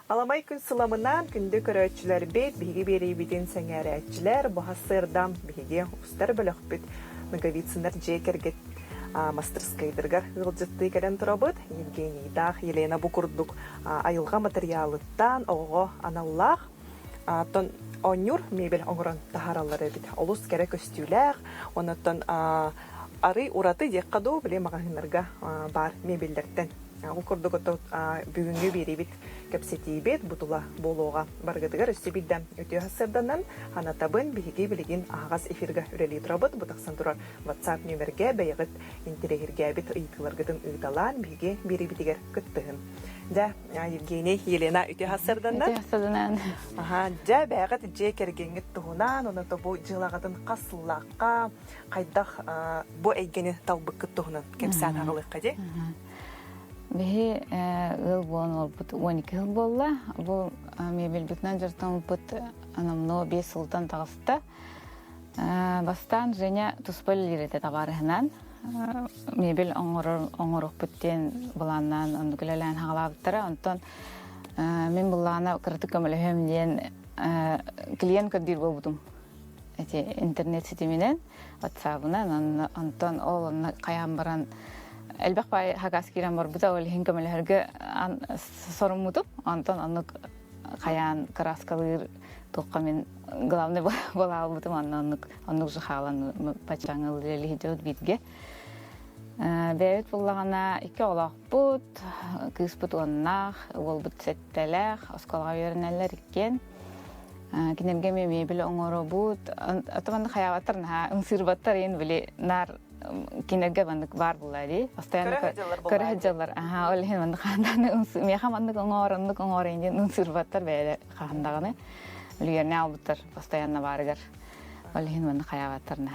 Аламай күн сыламынан күнді көрөтчілер бет, бігі бері бетін сәңәрәтчілер, бұхасырдам бігі ұстар бөлік бет, Ноговицынар жекергет мастерскайдыргар ғылжытты кәрен тұрабыд. Евгений Дах, Елена Букурдук айылға материалыттан оғы аналлақ. Тон онюр мебель оңырын тахаралары бет. Олус кәрі көстюләғ, онаттан ары ураты дек қаду біле мағанларға бар мебелдерден. Ол күрдік бүгінгі бері бет кәпсеті бет бұтыла болуға барғыдығар үсті білден өте ғасырданан анатабын бігі білеген ағаз эфирға үрелі тұрабыд. Бұтақсан тұрар WhatsApp нөмерге бәйіғыт интерегерге бет ұйтыларғыдың ұйталан бігі бері бетігер күттігін. Да, Евгений, Елена өте ғасырданан. Өте ғасырданан. Да, бәйіғыт же кергенгіт тұғынан, оны да бұл жылағыдың қасылаққа қайдақ бұл әйгені талбық күттігінен кәмсән ағылыққа де. Бихи ыл болон олбут 12 ыл болла. Бу мебель бүтнан жартан олбут анамно 5 жылдан тағыста. Бастан және туспал лирете табарыхынан. Мебель оңырық бүттен бұланнан ондукілелән хағалабыттара. Онтан мен бұллана кірті көміліхем ден клиент көддер болбудым. Интернет сетеменен, WhatsApp-ынан. Онтан ол қаян баран Әлбәқ бай хагас кирен бар бұда ол хинкамелерге сорымутып, антон анық қаян краскалыр тоққа мен главный бола албытым, анық жұхалан пачаңыл лелі жауд битге. Бәйбет болағана 2 олақ бұд, кыз бұд оннақ, ол бұд сәттәләқ, оскалға өрінәлер еккен. Кенемге мебелі оңыры бұд, атыманды қаяғаттарына ұңсырбаттар ең біле нар кинерге бандык бар булады. Постоянно көрәҗәләр. Аха, ул һәм бандык ханданы меха бандык оңор инде нусырбаттар бәйле хандагыны. Үлгәрне албыттар, постоянно барыгар. Ул һәм бандык хаябаттарны.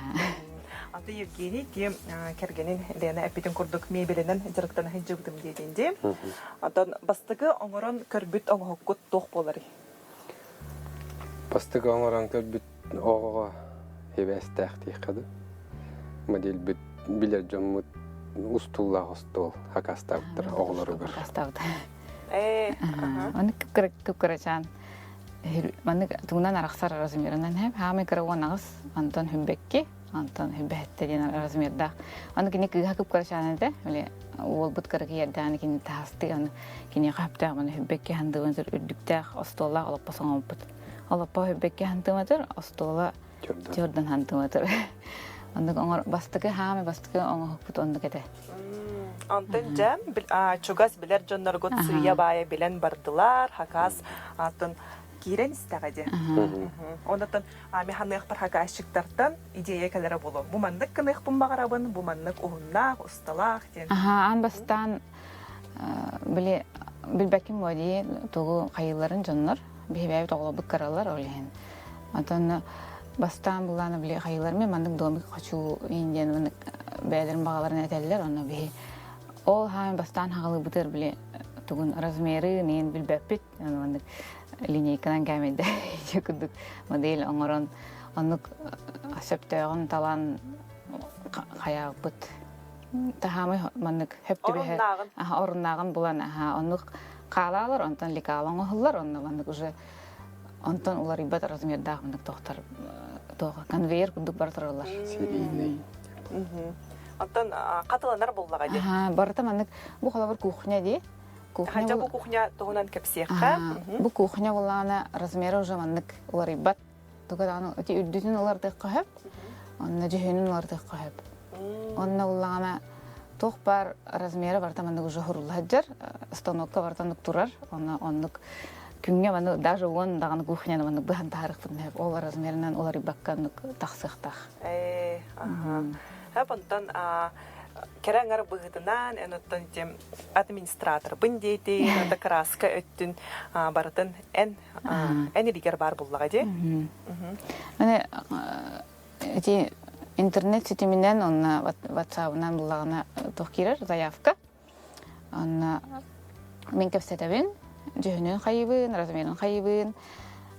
Аты Евгений тем кергенин Лена әпитен күрдүк мебеленен директорны һәҗүгдем дигәнде. Атан бастыгы оңорон көрбүт оңгокут тох болары. Бастыгы оңорон көрбүт ого хебестәхти кады. Модель бит билер жомут устулла хостол хакастаптыр оглары бар. Хакастаптыр. Аны күпкәрәчән. Маны тугынан араксар размерынан һәм һәме кырыгынагыз Антон Хүбекке, Антон Хүбәттә дигән размерда. Аны кине күпкәрәчән иде. Әле ул бут кырык ярдан кине тасты, аны кине капта маны Хүбекке хәндән зур үддүктә остолла алып басаңа бут. Алып Хүбекке хәндән остола Jordan хәндән. Андык оңор бастыгы хаме бастыгы оңор бут ондык эте. Антын жам чугас билер жоннор гот сыя бая билен бардылар, хакас атын кирен истәгәде. Ондан механик бар хакасчыктардан идея келәре булу. Бу мандык кынык бумбагарабын, бу мандык угунна, усталак дигән. Ан бастан билбәким води тогы кайыларын жоннор, бебәй тогы бу каралар олен. Антан Бастан буланы биле хайылар мен мандык домик качу инден бәйләрен багаларын әтәлләр аны бе. Ол һәм бастан хагылы бутыр биле тугын размеры мен билбәппит аны линейкадан гамеде җикүдүк модель оңорон аны асептаган талан хая бут. Тахамы мандык хепти бе. Орыннаган буланы аны калалар антан ликалан оһлар аны мандык уже Антон улар ибат размерда мындык тохтар тога конвейер күндүк бар торалар. Серийный. Антон катыланар буллага ди. Барта мындык бу халабыр кухня ди. Кухня бу кухня тогунан кепсеха. Бу кухня булана размеры уже мындык улар ибат. Тога аны өти үддүтүн улар теккахып. Анна жехенин улар теккахып. Анна улана тох бар размеры барта мындык уже хурлаҗар. Станокка бартандык турар. Аннык Күнгә маны даже он даган кухняны маны баһан тарихын һәм ол размерынан олар баккан тахсыхтах. Һәпонтан керәңгәр быгытынан эноттан тем администратор бындейти, анда краска өттүн барытын эн дигәр бар буллага ди. Менә эти интернет сетеменнән онна WhatsApp-нан буллагына тохкирер заявка. Анна мен кепсәтәбен Жөнün хайыбын, размерин хайыбын,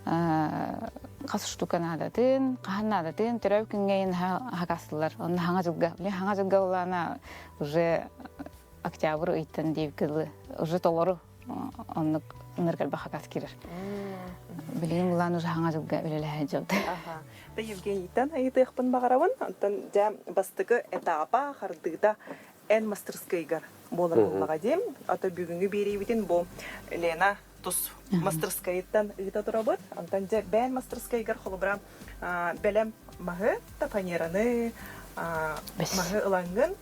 қасы штукан адатын, қахан адатын, түрәу күнгейін хақастылар. Оны хаңа жылға олана уже октябрь ыйттан дейіп кілі, уже толору, оны ныргал бахакас кирер. Билген булан уже хаңа жылга үлеле жолды. Ага. Да Евгенийтан айтыхпын багаравын. Антан жа бастыгы этапа хардыгда эн мастерскайгар болар буллага дем. Ата бүгүнгү берибитин бу Лена тус мастерскайттан ыта турабыт. Антан жа бен мастерскайгар холбра белем махы та фанераны махы ылангын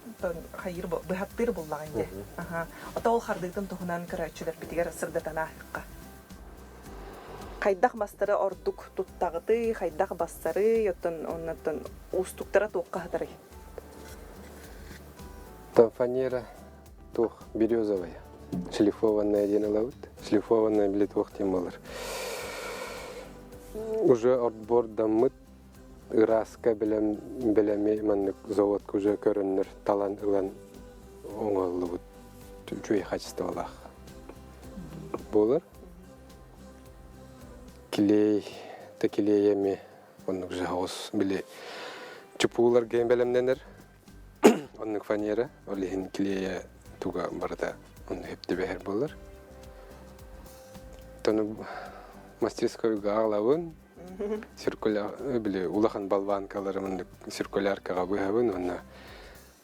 хайыр быхаттыр буллаган же. Ага. Ата ол хардыгдан тухунан карачылар битигер сырдатана хакка. Хайдах мастары ордук туттагыты, хайдах бастары, йоттон оннаттан устуктара тоққатары. Там фанера тух березовая, шлифованная денелаут, шлифованная билетвох темалар. Уже отбордан мыт ыраска белеме маннык завод уже көрүнөр талан ылан оңоллубут чуй качестволах. Болар. Клей, текилеями, он уже хаос били чупулар геймбелемненер, он фанера, олихин клея туга барда, он хепте бехер болар. Тону мастерской галавын, циркуляр, били улахан болванкаларымын циркуляркага быхавын, он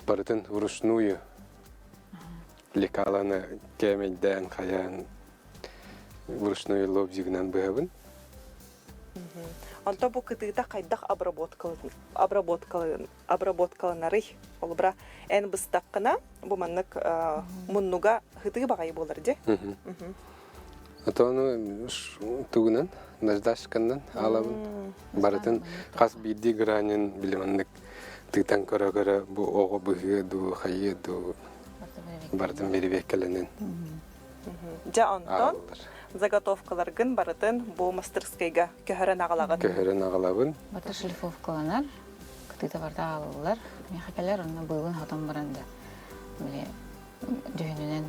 бардын вручную лекаланы кемейден хаян вручную лобзигнан быхавын. Анта бу кытыта кайдах обработкаланары олбра эн быстаккына бу маннык муннуга хыты багай болар де. Атону тугунан наждашкандан алабын баратын кас бидди гранин билемандык тытан кара бу ого быгы ду хайы ду бардын берибеккеленен. Жа антон заготовкаларгын баратын бу мастерскайга көһөрөн агалагын. Бата шлифовкаланар, кытыта барда алылар. Мехакалар онна быгын хатан баранда. Биле дүйөнүнөн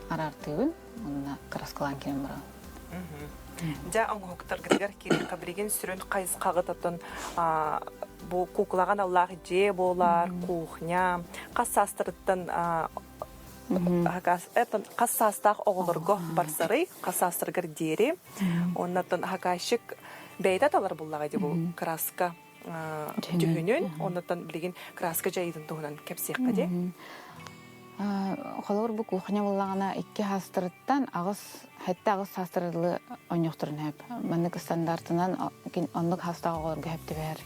арартыбын, онна краскалан кирен бара. Жа оңоктаргыгар кирен кабриген сүрөн кайыс кагытатын бу куклаган Аллах же болар, кухня, кассастырыттан Кассастах оғылырғы барсары, кассастыргар дері. Оннаттан хакашик бәйдаталар боллаға де бұл краска жүгінен. Оннаттан білеген краска жайдың тұғынан кәпсеққа де. Қолығыр бұл кухня боллағына 2 хастырыттан хәтті ағыз хастырылы оңықтырын әп. Мәнік стандартынан онлық хастаға оғылырғы әпті бәр.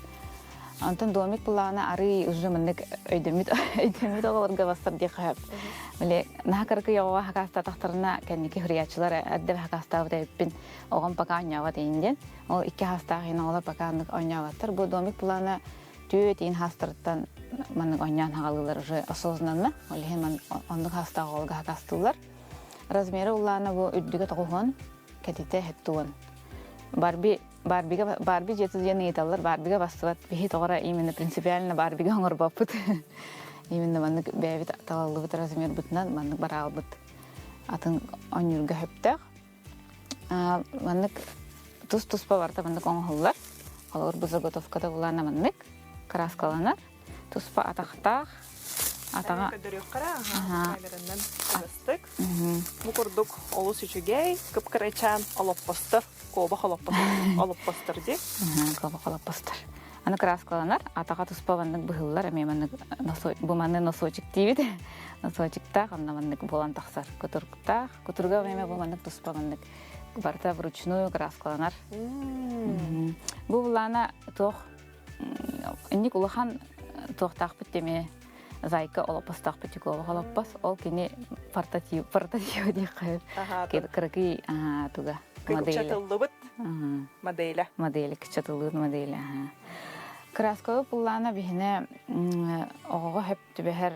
Антон домик булана ары уже мындык өйдөмүт оголорго бастар ди кап. Биле нахакаркы ява хакаста тактарына кеники хриячылар адда хакаста бутеппин огон пока аңява дейинден. Ол 2 хаста гына ола пока андык аңяваттар. Бу домик булана түйөтин хастырттан мындык аңян хагалылар уже осознанна. Ол хеман андык хаста оголга хакастылар. Размери улана бу үддүгө тогон кетите хеттуан. Барби жетиз жаны еталар, барбига бастыват, бейт оғара именно принципиально барбига оңыр баппыт. Именно маннык бәйбіт талалы бұт размер бұтынан, маннык барал бұт. Атын оңырға хөптәқ. Маннык тұс-тұспа барда маннык оңғылар. Олар бұзы готовкада бұлана маннык, краскаланар. Тұспа атақтақ. Атаға... Көдірек қара, камерынан қадастық. Мұқырдық олы сүчігей, күп-кіречан олып бастыр. Коба холоппастыр де. Коба холоппастыр. Аны краскаланар, атаға тұспа вандық бұғылар, бұл манны носочек дейбеді. Носочектақ, анна вандық болан тақсар. Күтіргі өмеме бұл мандық тұспа вандық. Барта вручную краскаланар. Бұл бұлана тоқ, үнік ұлыған тоқтақ бүттеме зайка олоппастақ бүттік оба холоппас. Ол кені портатив дейк қайыр. Кіркі туға. Модель. Модель, кичатылыд модель. Краскалы пуллана бихіне оғығы хөпті бәхір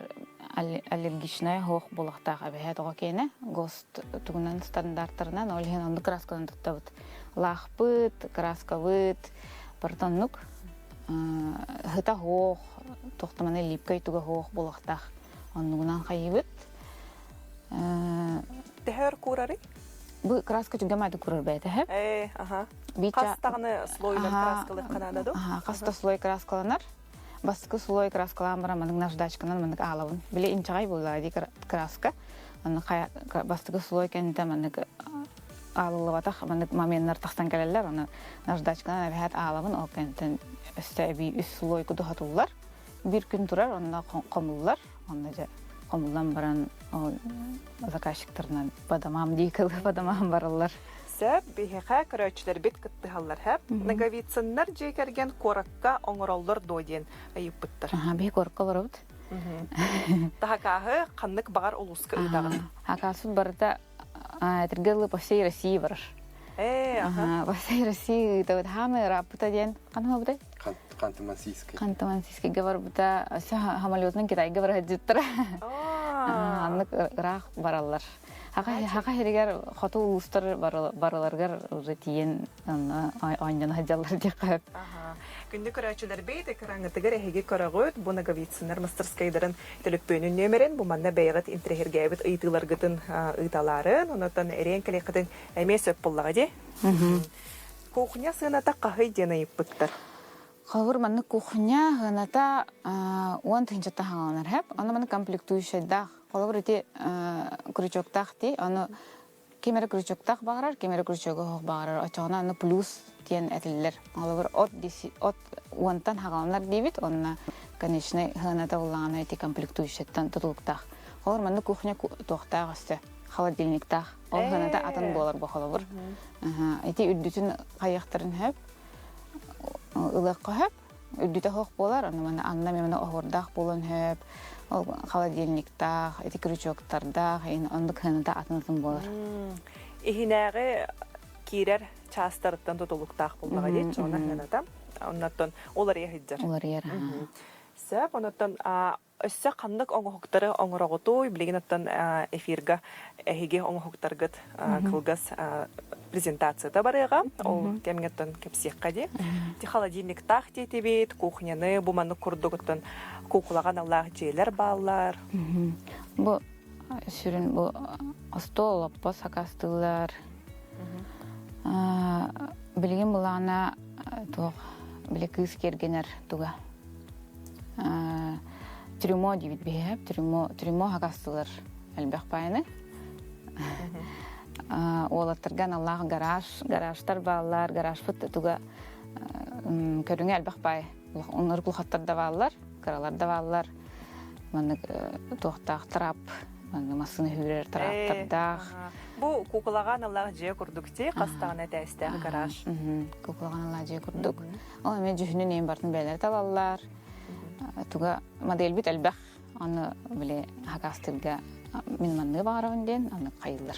аллергичная хоқ болықтаға бәхет оға кейіне. ГОСТ түгінен стандарттарынан олген онды краскалан тұттабыд. Лақпыт, краскавыт, бартаннук, хыта хоқ, тоқтыманы липкай түгі хоқ болықтақ. Оннығынан қайыбыд. Тәхер курары? Бұл краска жүгге майды көрір бәйті әп. Қастағыны слойлар краскалы қанады? Қаста слой краскаланар. Бастықы слой краскалан бара мәнің наждачканан мәнің алауын. Біле инчағай болды әді краска. Бастықы слой кәнді мәнің алылыбатах моменттер тахсан келелер, аны наждачканы әбәт алабын, ол кенттен өстәби үс слой кудухатулар. Bir gün turar, onunla komullar, onunla komuldan baran o zaказчиктарына badamam dikil, badamam barallar. Сәп бихеха көрәчләр бит кыттыһаллар һәп наговицыннар җекәргән коракка оңроллар доден айып биттер. Ага, бик коракка барыбыт. Тахакаһы каннык багар улуска ыдагын. Акасы барда әтергеле по всей России бар. Ага. По всей России да хамы работа ден. Канма буда? Ханты-Мансийский бар буда. Самолетның Китайга бар һәҗиттер. Анны рах бараллар. Хака херегер хату улустар бараларгар уже тиен айнан хаҗаллар дип кап. Күндә көрәчләр бейт экранга тегәр һеге карагыт бу наговицыннар мастерскайдарын телефонын нөмерен бу манда бәягат интерхергәбит ыйтылар гытын ыйталарын, онотан эрен келекәтен әмәсеп буллага ди. Кухня сыната кахый дена иппыттар. Хавыр манны кухня гыната 10 тынчата хаңанар һәп, аны маны комплектующий да. Хавыр ите крючоктах ди, аны кемер крючоктах багарар, кемер крючогы багарар. Ачагына аны плюс тиен әтилләр. Хавыр от 10тан хаңанар дибит, онна конечно гыната булган ите комплектующийтан тутулуктах. Хавыр манны кухня тохтагысты. Холодильниктах. Ол гыната атын болар бу хавыр. Ите үддүтүн каяктарын һәп ылыкка һәп, үддүтә хок болар, аны анна мен огордак болон һәп, ол холодильниктах, эти крючоктарда, аны кыната атынсын болар. Ихинәге кирер частардан тотулуктак булдыга ди, жона гыната. Оннан олар яһиджар. Олар яр. Сәп оннан өссә канлык оңгоктары оңроготой билегенаттан эфирга эһиге оңгоктаргыт кылгас презентацияда барыга, ол темгеттен кепсекка ди. Ти холодильник тахти тебет, кухняны бу маны курдугыттан кукулаган Аллах җейләр баллар. Бу сүрен бу стол лаппас акастылар. Билеген булана тох билекис кергенер туга. Трюмо дибит бехеп, трюмо акастылар әлбәх пайны. Олаттырган Аллах гаражтар баллар, гараж фыт туга көрүңө әлбәх пай. Онлар кулхаттарда баллар, караларда баллар. Маны тохтак трап, маны масыны хүрер траптарда. Бу кукулаган Аллах жие курдукти, кастагына тәстәге гараж. Кукулаган Аллах жие курдук. О, мен жүһүнүн эң бартын бәйләр табаллар. Туга модель бит әлбәх. Аны биле хакастырга мен манны барабын ден, аны кайылар.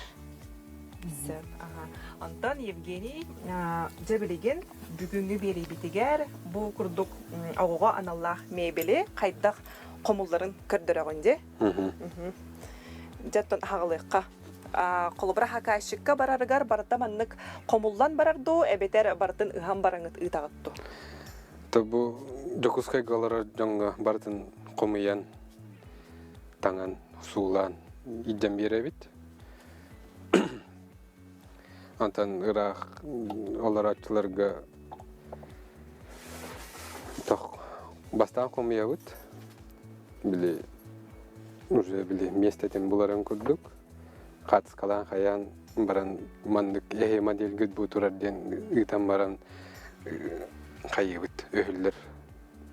Антон Евгений жебелеген бүгүнгү бери битигер бу курдук агыга аналлах мебели кайдак комулларын көрдөрөгөндө. Жаттан хагалыкка колубра хакашыкка барарыгар барда маннык комуллан барарду, эбетер бартын ыхан бараңыт ытагытту. Табу докускай галара жаңга бартын комуян таңан суулан идем беребит. Антан ырах оларачыларга тох бастан комуябыт. Биле уже биле местетен буларын көрдүк. Катыс калан хаян баран мандык модель гыт бу турарден ытан баран кайыбыт өһүллөр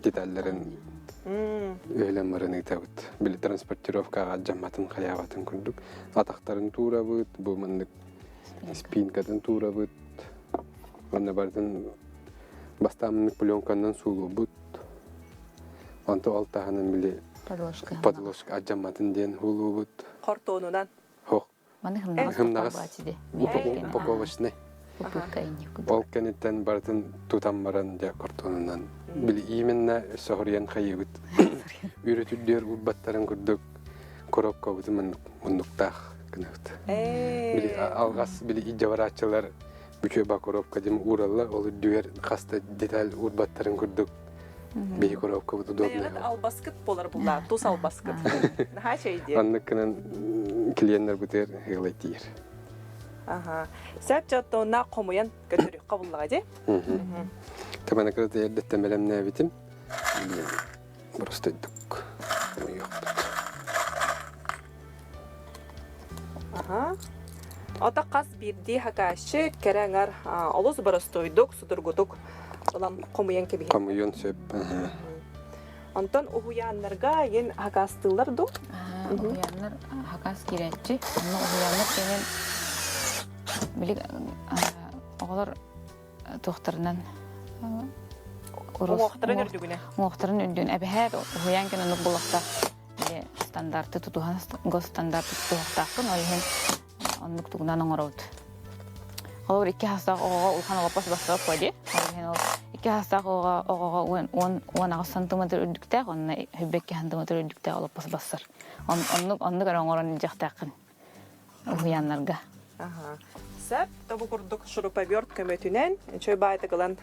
детальдерин өйлөн баран ытабыт. Биле транспортировкага жамматын каябатын көрдүк. Атактарын туурабыт, бу мандык спинкадан туурабыт. Аны бардын бастамынык пленкандан суулубут. Анты алтаханын биле подложка аджаматын ден хулубут. Кортонунан. Хох. Маны хымнагас упаковочный. Ол кенеттен бардын тутам баран дя кортонунан. Биле именно сохориян кайыбыт. Үйрөтүлдөр урбаттарын көрдүк. Коробка бутун мундуктах кыныкты. Биле алгас биле ижабарачылар бүчө бакоробка дем уралла ол дүер каста деталь урбаттарын көрдүк. Бей коробка буту удобно. Албаскыт болар була, тус албаскыт. Наха şeydi. Анныкынан клиенттер бутер гылайтыр. Сәт жаттона комуян көтөрүк кабыллага же. Тамана кырды эрдеттен белемне битим. Просто дук. Ата қас бірді хакашы кәрәңар олыс барастойдық, судыргудық. Олам қомыян кебе. Камыйон сөп. Антон уһуяннарга ен хакастылар ду. Уяннар хакас киретчи. Аны уяннар кенен билик оголор тохтарынан Оңоқтарын үрдігіне. Оңоқтарын үрдігіне. Әбіхәт уян кенен ұқ болақта стандарты тутуған госстандарты тутуқтақын олген оннук тугунан оңорот. Олар 2 хастақ оғаға улхан оғапас бастырап қойды. Олген ол 2 хастақ оғаға 10 сантиметр үрдіктәқ, онына хүббекке сантиметр үрдіктәқ олапас бастыр. Оннук оңорон жақтақын уяннарға. Сәп, табу күрдік шурупаверт көмөтінен, чөй байты қылан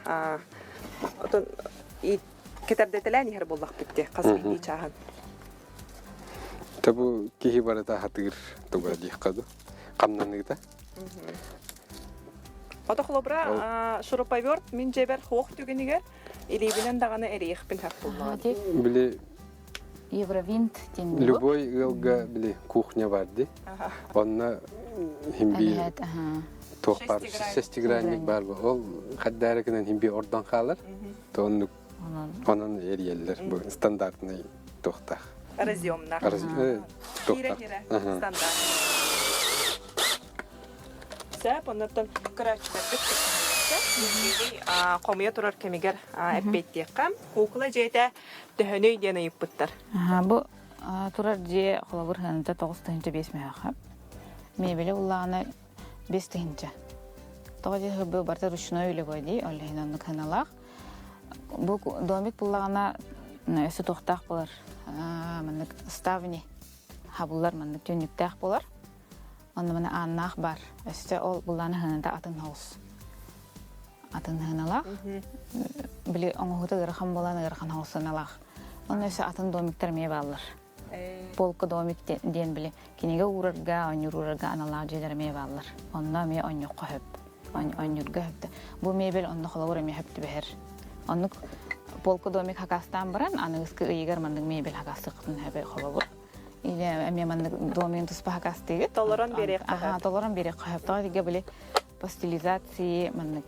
кетердетелен ехер боллақ бітті, қасбейді чағын. Табу кихи барата хатыгыр туга дихкаду. Камнаныгда. Ата холобра шурупаверт мен жебер хоқ түгенігер, илебінен дағаны әрейіқпен хақ болмады. Били Евровинт тем любой ылга били кухня барды. Онна химби тоқ бар, 6 гранник бар. Ол хаддарыкынан химби ордан қалар. Тоннук онан эриеллер бу стандартный тоқтақ. Разъемна. Хире-хире стандарт. Сәп, оннаттан көрәчілерді көтінілді. Қомия тұрар кемегер әппеттеққам. Қуқылы жейті түхіні дені үйіппіттір. Бұ тұрар же қолабыр ханында 9 түйінші 5 мәйақы. Мебелі ұлағына 5 түйінші. 9 жейті бұл барта ручной үйлі көйді, олығын қаналақ. Бұл домик бұлағына өсі тоқтақ болар. Мандык ставни хабулар мандык төнүктәк болар. Анда мына аннах бар. Өстө ол булланы ханында атын хаус. Атын ханалак. Били оңгота гырхан боланы гырхан хаусыналак. Аны өсө атын домиктер ме баллар. Полка домик ден били. Кинеге урарга, онюрурга аналар жерлер ме баллар. Онда ме онюк көп. Онюрга хөптө. Бу мебел онда холовор ме хөптө бер. Онук полка домик хакастан баран, аныңызғы үйгер мандың мебел хакастықын әбі қолабыр. Или әме мандың домин тұспа хакастығы. Толоран берек қағып. Толоран берек қағып. Таға деге білі пастилизация мандың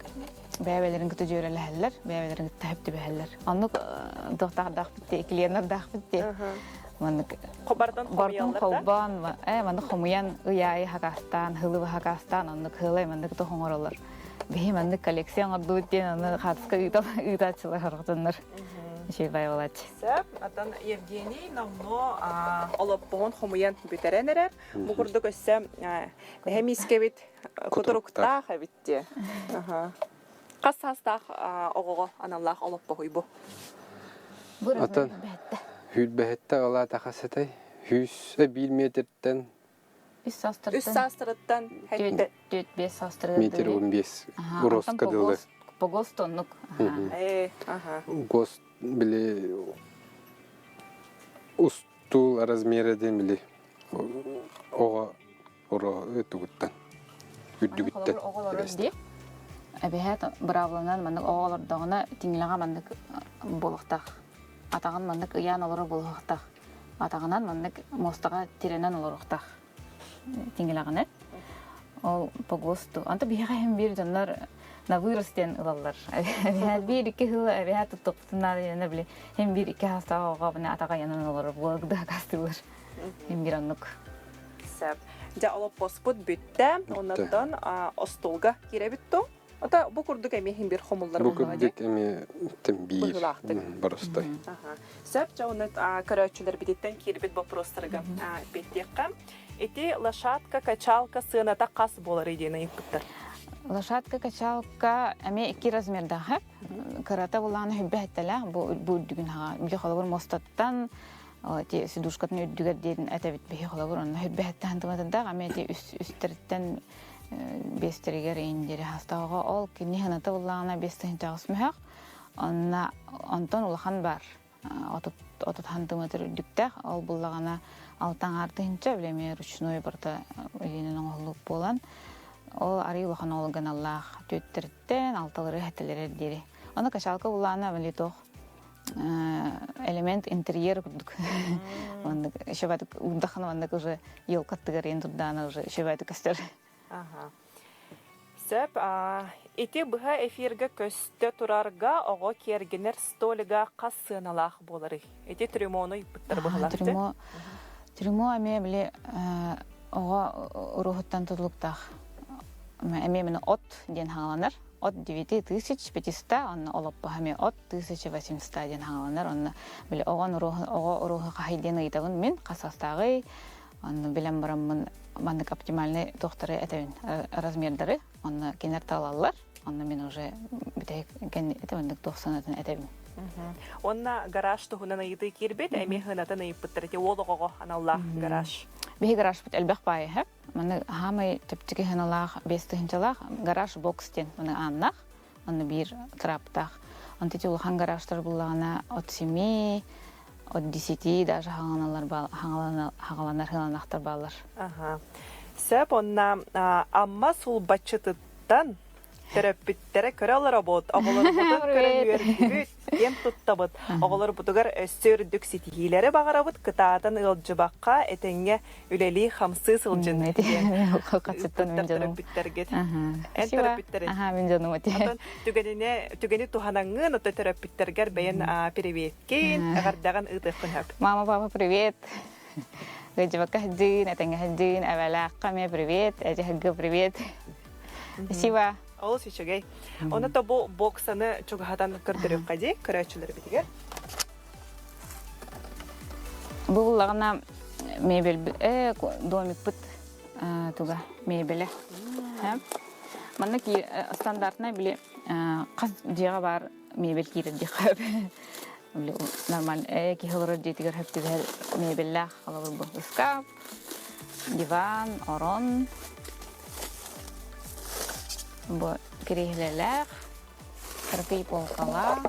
бәйбелерін күті жөрелі әлілер, бәйбелерін күті әпті бәйбелер. Онық доқтағдақ бітті, екілернардақ бітті. Қобардан қомиялар да? Мандың қомиян ұяй хакастан, хылы хакастан, онық хылы мандың күті қоңырылыр. Бейманды коллекцион ордуыттен аны қатысқа ұйтатшылар арғытыныр. Шей бай болады. Сәп, атан Евгений намно олып бұғын қомыян бүтерен әрер. Бұғырды көсі әмеске бет құтыруқтақ әбітте. Қас састақ оғыға анамлақ олып бұғый бұ? Атан хүл бәхетті ола тақасытай. 1 метрден Үс састырыттан 4-5 састырыды. метр 15 уроска дылы. По ГОСТу оннук. ГОСТ били устул размерден били ого уро өтүгүттен үдүгүттен. Әбіхәт бравлынан мандык оғалардағына теңіліға мандык болықтақ. Атаған мандык ұян олары болықтақ. Атағынан мандык мостаға теренен оларықтақ. Теңіліғаны. Ол по ГОСТу. Анта бияға hem bir жанлар на вырастен ылалар. Әбіхәт 1-2 хылы әбіхәт тұттықтынар ені біле. Hem 1-2 хастаға оға бұны атаға янын олары болығды қастылар. Hem bir аннук. Сәп. Жа олып боспыт бүтті. Оннаттан остолға кере бүттің. Ата бу курдук эми хим бир хомулдар болгон. Бу курдук эми тембир барыстай. Сәп жаунат көрөчүлөр бидеттен кирбит вопростарга беттеккам. Эти лошадка, качалка сыната кас болар идене иппиттер. Лошадка, качалка эми 2 размердагы. Карата буланы хүббәттелә бу дүгүн ха. Били халыбыр мостаттан те сидушкатын өдүгөр дейин этебит бихи халыбыр аны хүббәттен тыматында эми те үстөрттен бестерегер индери хастаға ол кені ханата болағына бестен жағыс мүхақ. Онтан улахан бар. Отыт хантыматыр үдіктәқ. Ол болағына алтан артынша білеме ручной барда үйінен оңылық болан. Ол ари улахан олған Аллах төттірттен алталары әттілері дері. Оны кашалка болағына біле тоқ элемент интерьер күрдік. Шебәдік ұндақын вандық уже ел қаттығар ендірданы уже шебәдік көстер. Ага. Сөп, ити бұға эфирге көсті тұрарға оғы кергенер століға қасыналақ болары. Ити трюмоны бұттар бұғалақты? Трюмо әме біле оға ұрухыттан тұтылықтақ. Әме мені от ден хаңаланар. От 9500, онны олаппа әме от 1800 ден хаңаланар. Онны біле оға ұрухы қайден ұйтағын мен қасастағы. Онны білем барамын мандык оптимальный доктора этевин размердары, онны кенер талалар, онны мен уже битек этевиндик 90-атын этевин. Онна гараж тугунан айды кирбет, эми хынатын айыппыттырыте олығығы аналлах гараж. Бихи гараж бит элбэх бай, хэп. Маны хамай типтики хыналах, бестихинчалах, гараж бокстен, маны аннах, онны бир траптах. Он тити улахан гаражтар буллагана от 7, от 10 даже хаңаланар хыланақтар балар. Сөп, онна амма сул бачытыттан терапевттері көрі алара бот, оғылар бұтын көрі үйердігіт, ем тұттабыт, оғылар бұтығар өссөрдік сетігейлері бағара бұт, кытаатын ұлжыбаққа әтенге үлелі қамсы сылжын. Терапевттерге. Ән терапевттері. Мен жаным өте. Түгені туханаңын, оты терапевттергер бәйін привет-кен, ағардаған ұтықын хөп. Мама, папа, привет. Гыджыбаққа хәджин, әтенге хәджин, әвәләққа ме привет, әжі хәггі привет. Спасибо. Ол сечегей. Оны то бұл боксаны чугахатан көрдіріп қади, көрәчілер бітігер? Бұл лағына мебель, домик бұт туға мебелі. Маны ки стандартына біле қаз жеға бар мебель кейрді қөп. Нормал, ки хылыры жетігер хөптігер мебелі қалабыр бұл. Скап, диван, орон. Бұл керейлелер, кірпей полқалар,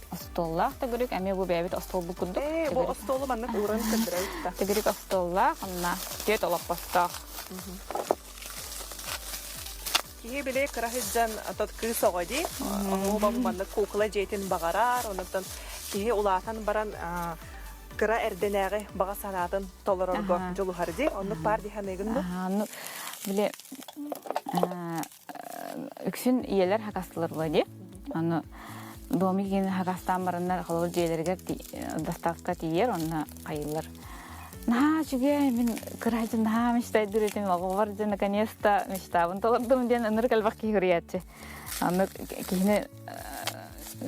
остоллар тәгірік, әме бұл бәйбет остол бұл күрдік. Бұл остолы маннық ұрын күндірәйді. Тәгірік остоллар, қанна кет олап бастақ. Кеге біле қырахыджан атат кыз оғады, ол бабы маннық қоқыла жейтін бағарар, онықтан кеге ұлатан баран қыра әрденәғі баға санатын толыр орғы жолу харды, онық бар дейхан егін бұл? Біле, үксін иелер хақастылар болады. Оны доми кейін хақастан барындар қолыр жейлергер доставка тиер, оны қайылар. На, жүге, мен күрайдың на мечтайды үретім, оғылар жа, наконец-то мечтабын толырдым ден ұныр кәлбақ кейгіриятчы. Оны кейіні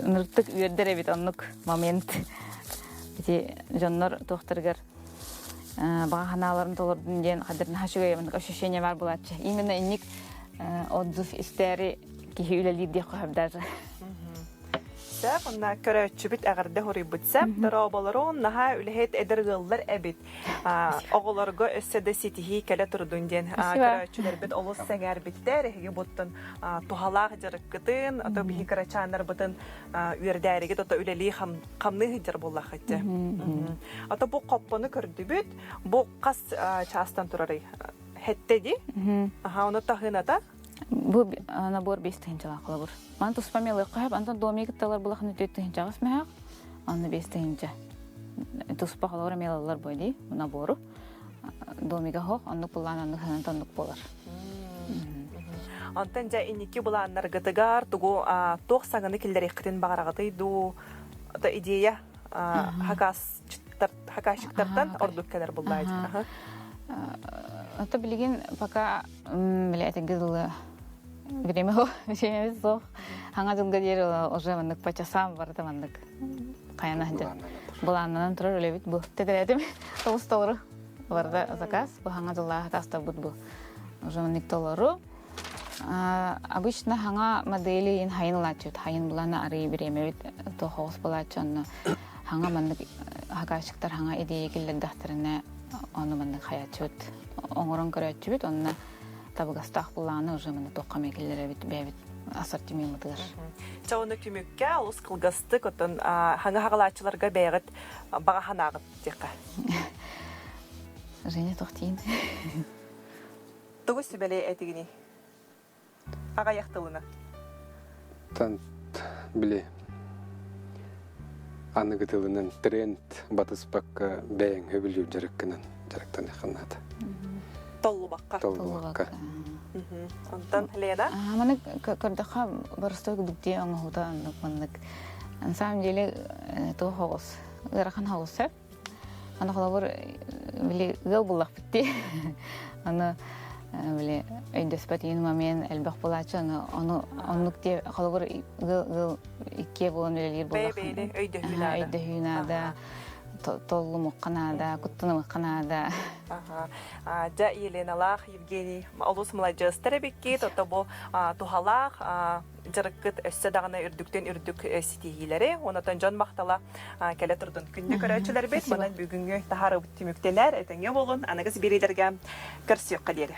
ұнырттық үйердер әбет, онық момент. Жоннор тоқтыргар. Баға ханаларын толырдың ден қадырын хашуға еміндік ощущение бар бұлатшы. Именно инник отзыв істері кейі үлелейді қойып даже. Сөп, онна көрәтші біт әғірді хорый бұтсәп, дұрау болыру, наға үліхет әдір ғылдар әбіт. Оғыларға өсседі сетихи кәлі тұрдың ден көрәтшілер біт олыс сәңәр біттер, әге бұттын тухалақ жарық күтін, ото бігі көрәтшандар бұтын үйердәрігет, ото үлелей қамны ғыджар болақ әтті. Ото бұл қоппаны көрді біт, бұл қас частан тұрары хәттеді, оны тағыната. Бұл набор 5 тыгынчалар қылабыр. Маны туспамелы қойып, антон домигітталар бұлақын өтет тыгынчағыз мәғақ, аны 5 тыгынча. Туспа қалауыр мелалар бойды, набору. Домиға хоқ, онық бұлан, онық ханант онық болар. Антон жа инекі бұланлар ғытығар, тұғу тоқ саңыны келдер еқітін бағарағытыйду, идея хакашықтардан ордық кәлер бұллайды. Это билеген пока это гызлы время время зох ханга жылга дер уже мындык по часам барды мындык каяна ханжа буланнан турар элебит бу тедередим толстолору барды заказ бу ханга жылга таста бут бу уже мындык толору обычно ханга модели ин хайнлачут хайн булана ари время то хос булачан ханга мындык хакашыктар ханга идея келдик дахтарына оны мындык хаячут оңорон көрөтчү бит, онна табыгастақ бұланы уже мені тоққа мекелері бәбіт ассортимент мұтығыр. Чауыны түмікке ұлыс қылғасты көтін хаңы хағалатшыларға бәйгіт баға ханағыт деққа? Жене тоқтейін. Тұғы сөбәлей әтігіне? Аға яқтылына? Тант біле. Аны ғытылынан тренд батыспаққа бәйін өбілі жүріккінен жарықтан яқынады. толбаққа. толбаққа. Онтан Лена? Маны көрдөха барыстой битти аңгыта андык. На самом деле то хогос. Ырахан хогоса. Аны холобор били гыл буллак битти. Аны били өйдөспөт ин момент элбек булачы аны оннукте холобор гыл икке болон элер буллак. Бебели өйдөһүнада. Өйдөһүнада толлумук канада, куттунумук канада. Да Еленалах, Евгений, олус младжастары бекке, то бу тухалах, жарыккыт өссө дагына үрдүк ситигилери, онотон жон мактала келе турдун күндү көрөчүлөр бет, мына бүгүнгү тахары бүттүмүктелер, этеңе болгон, анагыз берилерге кырсыйыкка дери.